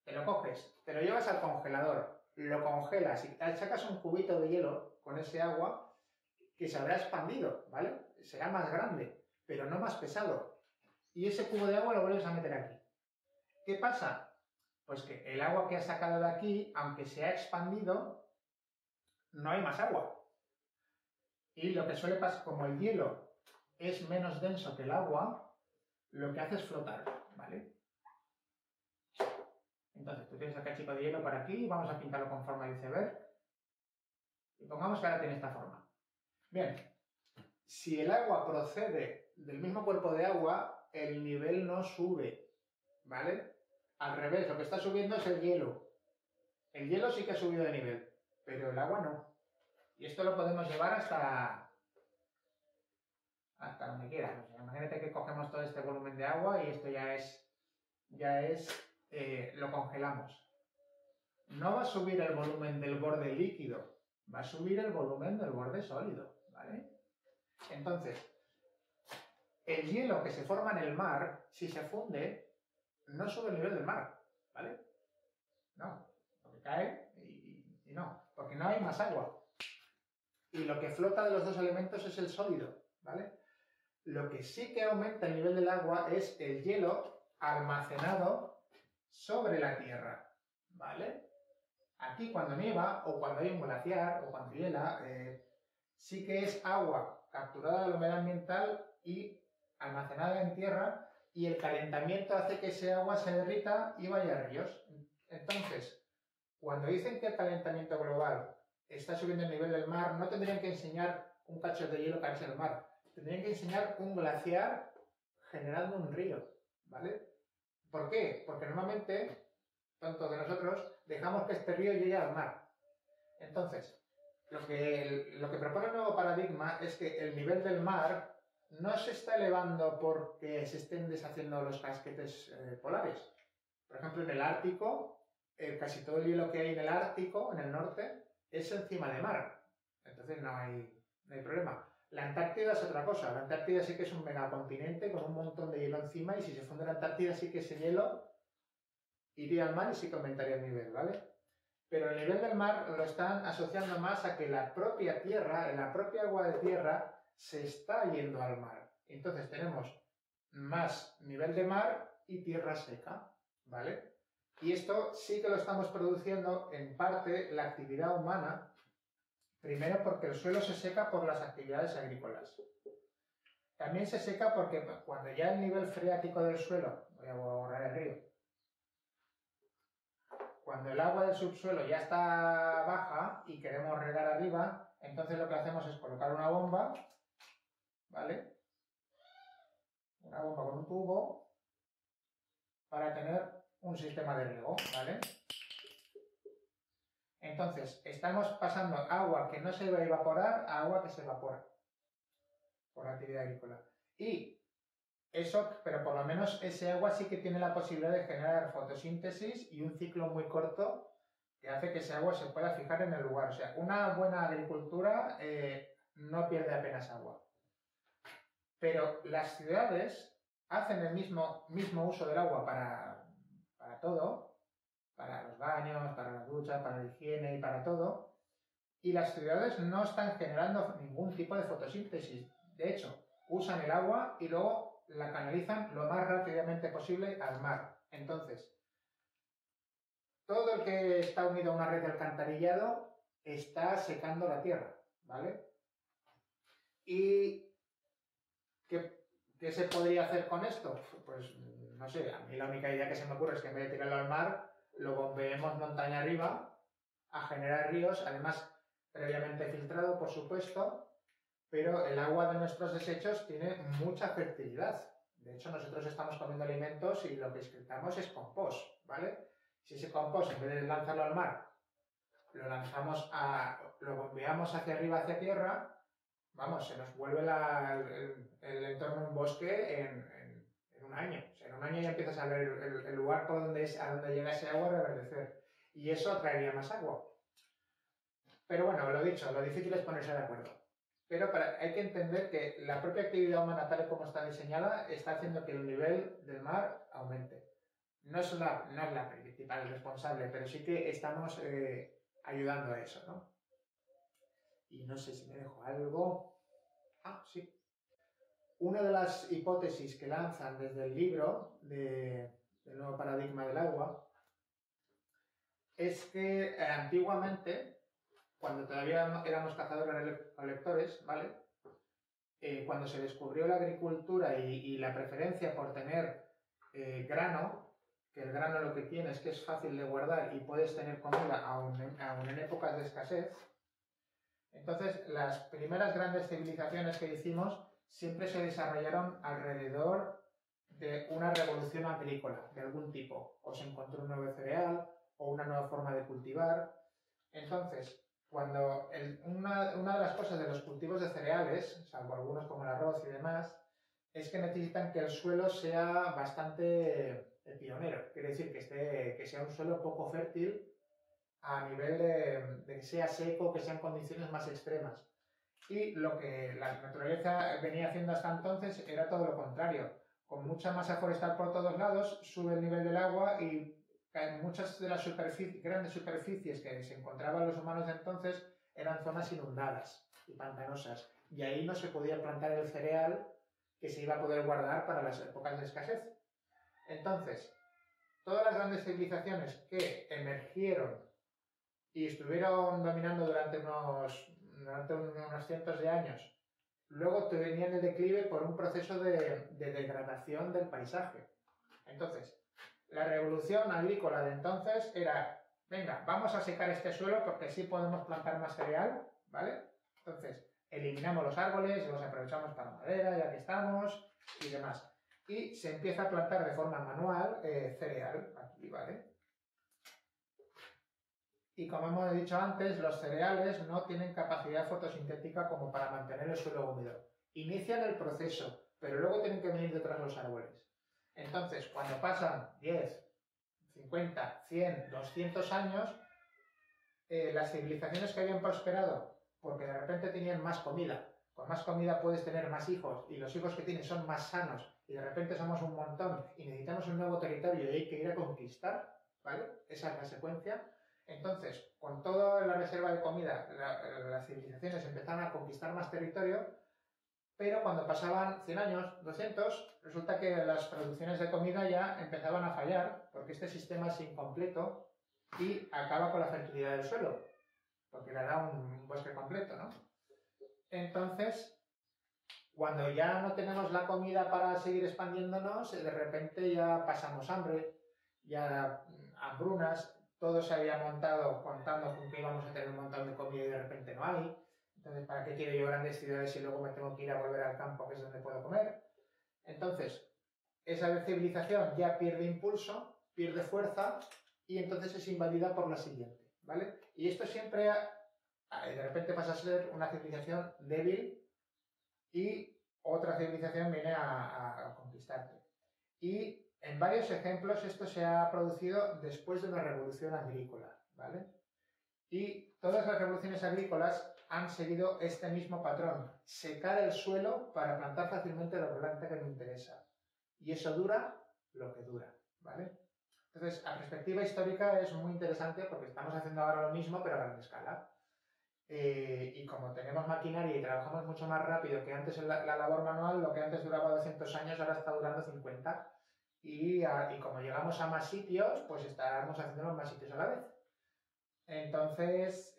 te lo coges, te lo llevas al congelador, lo congelas y sacas un cubito de hielo con ese agua que se habrá expandido, ¿vale? Será más grande, pero no más pesado. Y ese cubo de agua lo vuelves a meter aquí. ¿Qué pasa? Pues que el agua que has sacado de aquí, aunque se ha expandido, no hay más agua. Y lo que suele pasar, como el hielo es menos denso que el agua, lo que hace es flotar, ¿vale? Entonces, tú tienes el cachito de hielo por aquí y vamos a pintarlo con forma de iceberg. Y pongamos que ahora tiene esta forma. Bien, si el agua procede del mismo cuerpo de agua, el nivel no sube, ¿vale? Al revés, lo que está subiendo es el hielo. El hielo sí que ha subido de nivel, pero el agua no. Y esto lo podemos llevar hasta donde quieras. O sea, imagínate que cogemos todo este volumen de agua y esto lo congelamos. No va a subir el volumen del borde líquido, va a subir el volumen del borde sólido, ¿vale? Entonces, el hielo que se forma en el mar, si se funde, no sube el nivel del mar, ¿vale? No, porque cae y no, porque no hay más agua. Y lo que flota de los dos elementos es el sólido, ¿vale? Lo que sí que aumenta el nivel del agua es el hielo almacenado sobre la tierra, ¿vale? Aquí cuando nieva, o cuando hay un glaciar, o cuando hiela, sí que es agua capturada de la humedad ambiental y almacenada en tierra, y el calentamiento hace que ese agua se derrita y vaya a ríos. Entonces, cuando dicen que el calentamiento global está subiendo el nivel del mar, no tendrían que enseñar un cacho de hielo caerse en el mar, tendrían que enseñar un glaciar generando un río, ¿vale? ¿Por qué? Porque normalmente, tanto de nosotros, dejamos que este río llegue al mar. Entonces, lo que propone el nuevo paradigma es que el nivel del mar no se está elevando porque se estén deshaciendo los casquetes polares. Por ejemplo, en el Ártico, casi todo el hielo que hay en el Ártico, en el norte, es encima de mar. Entonces no hay problema. La Antártida es otra cosa. La Antártida sí que es un megacontinente con un montón de hielo encima, y si se funde la Antártida sí que ese hielo iría al mar y sí que aumentaría el nivel, ¿vale? Pero el nivel del mar lo están asociando más a que la propia tierra, la propia agua de tierra, se está yendo al mar. Entonces tenemos más nivel de mar y tierra seca, ¿vale? Y esto sí que lo estamos produciendo en parte la actividad humana, primero porque el suelo se seca por las actividades agrícolas. También se seca porque cuando ya el nivel freático del suelo, voy a borrar el río, cuando el agua del subsuelo ya está baja y queremos regar arriba, entonces lo que hacemos es colocar una bomba, ¿vale? Una bomba con un tubo para tener un sistema de riego, ¿vale? Entonces, estamos pasando agua que no se va a evaporar a agua que se evapora por la actividad agrícola. Y eso, pero por lo menos ese agua sí que tiene la posibilidad de generar fotosíntesis y un ciclo muy corto que hace que ese agua se pueda fijar en el lugar. O sea, una buena agricultura no pierde apenas agua. Pero las ciudades hacen el mismo uso del agua para todo, para los baños, para las duchas, para la higiene y para todo. Y las ciudades no están generando ningún tipo de fotosíntesis. De hecho, usan el agua y luego la canalizan lo más rápidamente posible al mar. Entonces, todo el que está unido a una red de alcantarillado está secando la tierra, ¿vale? ¿Y qué se podría hacer con esto? Pues no sé, a mí la única idea que se me ocurre es que en vez de tirarlo al mar, lo bombeemos montaña arriba a generar ríos, además previamente filtrado, por supuesto, pero el agua de nuestros desechos tiene mucha fertilidad. De hecho, nosotros estamos comiendo alimentos y lo que excretamos es compost, ¿vale? Si ese compost, en vez de lanzarlo al mar, lo bombeamos hacia arriba, hacia tierra, vamos, se nos vuelve el entorno un bosque en un año. O sea, en un año ya empiezas a ver el lugar por donde a donde llega ese agua a reverdecer. Y eso atraería más agua. Pero bueno, lo dicho, lo difícil es ponerse de acuerdo. Pero hay que entender que la propia actividad humana, tal y como está diseñada, está haciendo que el nivel del mar aumente. No es la principal responsable, pero sí que estamos ayudando a eso, ¿no? Y no sé si me dejo algo. Ah, sí. Una de las hipótesis que lanzan desde el libro del nuevo paradigma del agua es que antiguamente, cuando todavía éramos cazadores-recolectores, ¿vale? Cuando se descubrió la agricultura y la preferencia por tener grano, que el grano lo que tiene es que es fácil de guardar y puedes tener comida aún en épocas de escasez, entonces las primeras grandes civilizaciones que hicimos siempre se desarrollaron alrededor de una revolución agrícola de algún tipo. O se encontró un nuevo cereal o una nueva forma de cultivar. Entonces, cuando una de las cosas de los cultivos de cereales, salvo algunos como el arroz y demás, es que necesitan que el suelo sea bastante pionero. Quiere decir que sea un suelo poco fértil a nivel de que sea seco, que sean condiciones más extremas. Y lo que la naturaleza venía haciendo hasta entonces era todo lo contrario. Con mucha masa forestal por todos lados, sube el nivel del agua y muchas de las grandes superficies que se encontraban los humanos de entonces eran zonas inundadas y pantanosas. Y ahí no se podía plantar el cereal que se iba a poder guardar para las épocas de escasez. Entonces, todas las grandes civilizaciones que emergieron y estuvieron dominando durante unos cientos de años, luego te venían el declive por un proceso de degradación del paisaje. Entonces, la revolución agrícola de entonces era, venga, vamos a secar este suelo porque así podemos plantar más cereal, ¿vale? Entonces, eliminamos los árboles, los aprovechamos para madera, ya que estamos, y demás. Y se empieza a plantar de forma manual cereal aquí, ¿vale? Y como hemos dicho antes, los cereales no tienen capacidad fotosintética como para mantener el suelo húmedo. Inician el proceso, pero luego tienen que venir detrás los árboles. Entonces, cuando pasan 10, 50, 100, 200 años, las civilizaciones que habían prosperado, porque de repente tenían más comida, con más comida puedes tener más hijos, y los hijos que tienes son más sanos, y de repente somos un montón, y necesitamos un nuevo territorio y hay que ir a conquistar, ¿vale? Esa es la secuencia. Entonces, con toda la reserva de comida, las civilizaciones empezaron a conquistar más territorio, pero cuando pasaban 100 años, 200, resulta que las producciones de comida ya empezaban a fallar, porque este sistema es incompleto y acaba con la fertilidad del suelo, porque le da un bosque completo, ¿no? Entonces, cuando ya no tenemos la comida para seguir expandiéndonos, de repente ya pasamos hambre, ya hambrunas, todo se había montado contando con que íbamos a tener un montón de comida y de repente no hay. Entonces, ¿para qué quiero yo grandes ciudades si luego me tengo que ir a volver al campo, que es donde puedo comer? Entonces, esa civilización ya pierde impulso, pierde fuerza y entonces es invadida por la siguiente, ¿vale? Y esto siempre, de repente pasa a ser una civilización débil y otra civilización viene a conquistarte. Y en varios ejemplos esto se ha producido después de una revolución agrícola, ¿vale? Y todas las revoluciones agrícolas han seguido este mismo patrón, secar el suelo para plantar fácilmente la planta que me interesa. Y eso dura lo que dura, ¿vale? Entonces, a perspectiva histórica es muy interesante porque estamos haciendo ahora lo mismo, pero a gran escala. Y como tenemos maquinaria y trabajamos mucho más rápido que antes en la labor manual, lo que antes duraba 200 años ahora está durando 50. Y como llegamos a más sitios, pues estaremos haciendo más sitios a la vez. Entonces,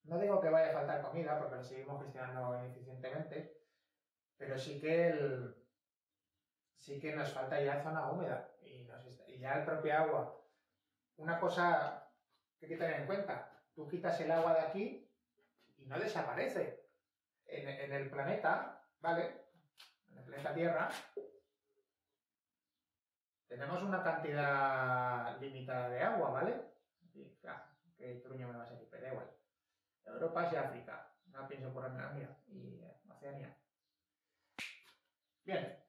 no digo que vaya a faltar comida, porque lo seguimos gestionando ineficientemente, pero sí que nos falta ya zona húmeda y ya el propio agua. Una cosa que hay que tener en cuenta, tú quitas el agua de aquí y no desaparece. En el planeta, ¿vale? En el planeta Tierra, tenemos una cantidad limitada de agua, ¿vale? Y, ¿qué truño me va a salir? Pero da igual. Europa y África. No pienso por mira, y Oceanía. Bien,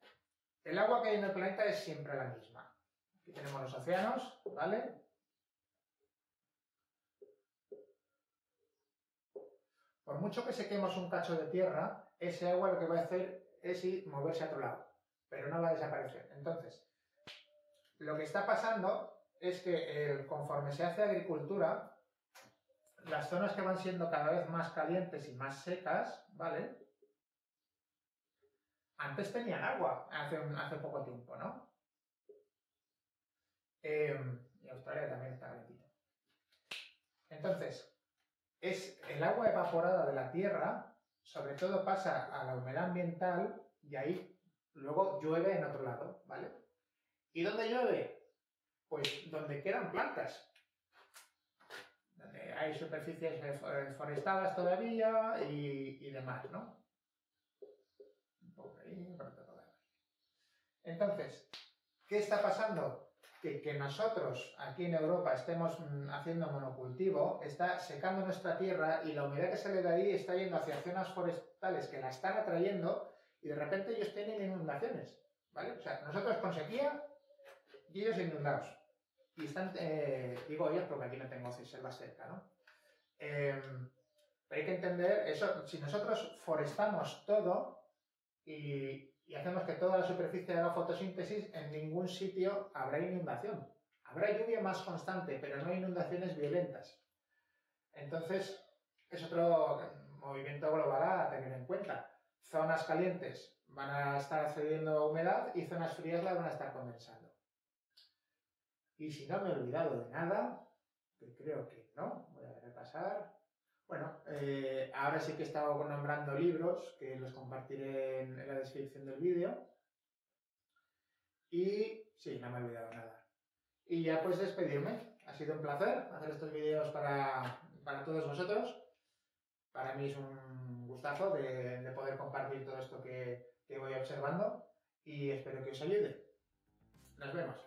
el agua que hay en el planeta es siempre la misma. Aquí tenemos los océanos, ¿vale? Por mucho que sequemos un cacho de tierra, ese agua lo que va a hacer es moverse a otro lado, pero no va a desaparecer. Entonces, lo que está pasando es que conforme se hace agricultura, las zonas que van siendo cada vez más calientes y más secas, ¿vale? Antes tenían agua, hace poco tiempo, ¿no? Y Australia también está calentito. Entonces, es el agua evaporada de la tierra, sobre todo pasa a la humedad ambiental y ahí luego llueve en otro lado, ¿vale? ¿Y dónde llueve? Pues donde quedan plantas, donde hay superficies forestadas todavía y demás, ¿no? Por ahí, por todo lado. Entonces, ¿qué está pasando? Que nosotros aquí en Europa estemos haciendo monocultivo, está secando nuestra tierra y la humedad que sale de ahí está yendo hacia zonas forestales que la están atrayendo y de repente ellos tienen inundaciones, ¿vale? O sea, nosotros con sequía y ellos inundados. Y están, digo ellos porque aquí no tengo selvas cerca, ¿no? Pero hay que entender eso, si nosotros forestamos todo y hacemos que toda la superficie haga fotosíntesis, en ningún sitio habrá inundación. Habrá lluvia más constante, pero no inundaciones violentas. Entonces, es otro movimiento global a tener en cuenta. Zonas calientes van a estar accediendo humedad y zonas frías las van a estar condensando. Y si no me he olvidado de nada, que creo que no, voy a repasar. Bueno, ahora sí que he estado nombrando libros, que los compartiré en la descripción del vídeo. Y sí, no me he olvidado nada. Y ya pues despedirme. Ha sido un placer hacer estos vídeos para todos vosotros. Para mí es un gustazo de poder compartir todo esto que voy observando y espero que os ayude. Nos vemos.